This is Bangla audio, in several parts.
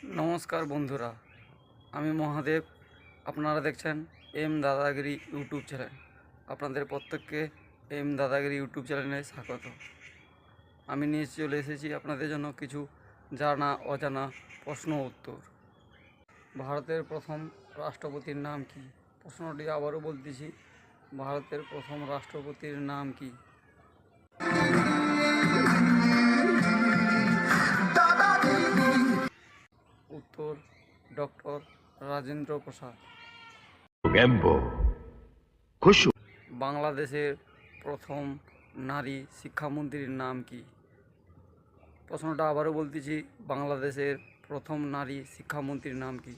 নমস্কার বন্ধুরা, আমি মহাদেব। আপনারা দেখছেন এম দাদাগিরি ইউটিউব চ্যানেল। আপনাদের প্রত্যেককে এম দাদাগিরি ইউটিউব চ্যানেলে স্বাগত। আমি নিয়ে চলে এসেছি আপনাদের জন্য কিছু জানা অজানা প্রশ্ন উত্তর। ভারতের প্রথম রাষ্ট্রপতির নাম কি? প্রশ্নটি আবারও বলতেছি, ভারতের প্রথম রাষ্ট্রপতির নাম কি? উত্তর ডক্টর রাজেন্দ্র প্রসাদ। বাংলাদেশের প্রথম নারী শিক্ষামন্ত্রীর নাম কি? প্রশ্নটা আবারও বলতেছি, বাংলাদেশের প্রথম নারী শিক্ষামন্ত্রীর নাম কি?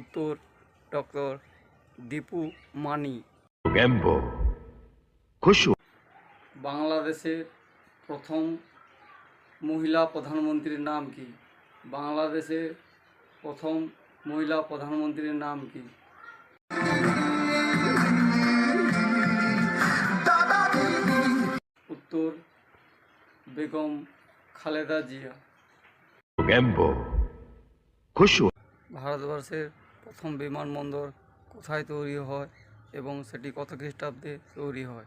উত্তর ডক্টর দীপু মানি। বাংলাদেশের প্রথম মহিলা প্রধানমন্ত্রীর নাম কি? বাংলাদেশের প্রথম মহিলা প্রধানমন্ত্রীর নাম কি? উত্তর বেগম খালেদা জিয়া। ভারতবর্ষের প্রথম বিমানবন্দর কোথায় তৈরি হয় এবং সেটি কত খ্রিস্টাব্দে তৈরি হয়?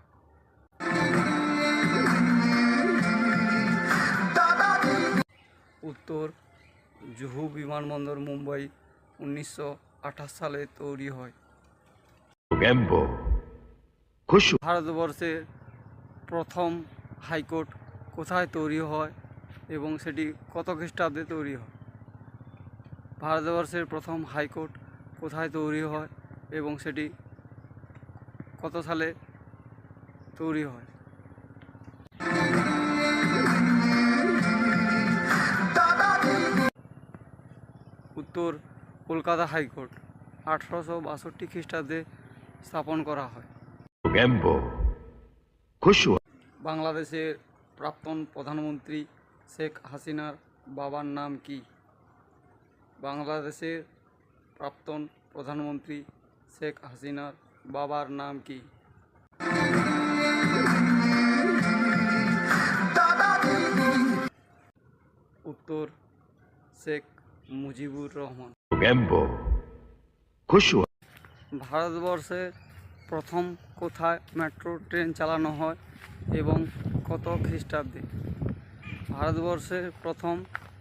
উত্তর জুহু বিমানবন্দর, মুম্বাই, 1928 সালে তৈরি হয়। ভারতবর্ষের প্রথম হাইকোর্ট কোথায় তৈরি হয় এবং সেটি কত খ্রিস্টাব্দে তৈরি হয়? ভারতবর্ষের প্রথম হাইকোর্ট কোথায় তৈরি হয় এবং সেটি কত সালে তৈরি হয়? উত্তর কলকাতা হাইকোর্ট 1862 খ্রিস্টাব্দে স্থাপন করা হয়। বাংলাদেশের প্রাক্তন প্রধানমন্ত্রী শেখ হাসিনার বাবার নাম কি? বাংলাদেশের প্রাক্তন প্রধানমন্ত্রী শেখ হাসিনার বাবার নাম কি? উত্তর শেখ মুজিবুর রহমান। ভারতবর্ষে প্রথম কোথায় মেট্রো ট্রেন চালানো হয় এবং কত খ্রিস্টাব্দে? ভারতবর্ষের প্রথম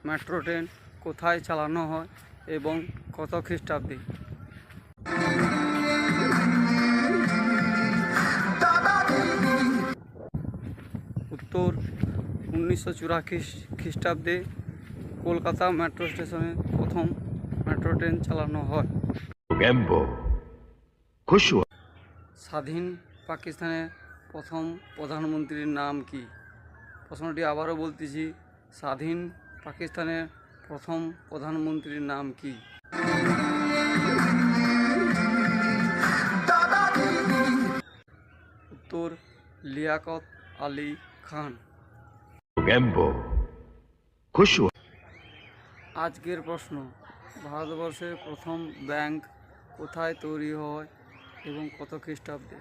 মেট্রো ট্রেন কোথায় চালানো হয় এবং কত খ্রিস্টাব্দে? উত্তর 1984 খ্রিস্টাব্দে কলকাতা মেট্রো স্টেশনে প্রথম মেট্রো ট্রেন চালানো হয়। স্বাধীন পাকিস্তানের প্রথম প্রধানমন্ত্রীর নাম কি? প্রশ্নটি আবারও বলতেছি, স্বাধীন পাকিস্তানের প্রথম প্রধানমন্ত্রীর নাম কি? উত্তর লিয়াকত আলী খান। আজকের প্রশ্ন, ভারতবর্ষের প্রথম ব্যাংক কোথায় তৈরি হয় এবং কত খ্রিস্টাব্দে?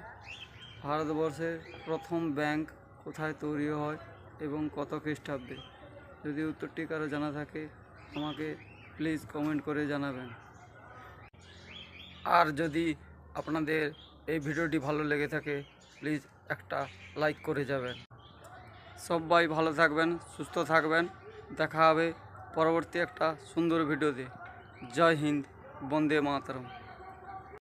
ভারতবর্ষের প্রথম ব্যাংক কোথায় তৈরি হয় এবং কত খ্রিস্টাব্দে? যদি উত্তরটি কারো জানা থাকে আমাকে প্লিজ কমেন্ট করে জানাবেন। আর যদি আপনাদের এই ভিডিওটি ভালো লেগে থাকে প্লিজ একটা লাইক করে যাবেন। সবাই ভালো থাকবেন, সুস্থ থাকবেন। দেখা হবে পরবর্তী একটা সুন্দর ভিডিওতে। জয় হিন্দ, বন্দে মাতরম।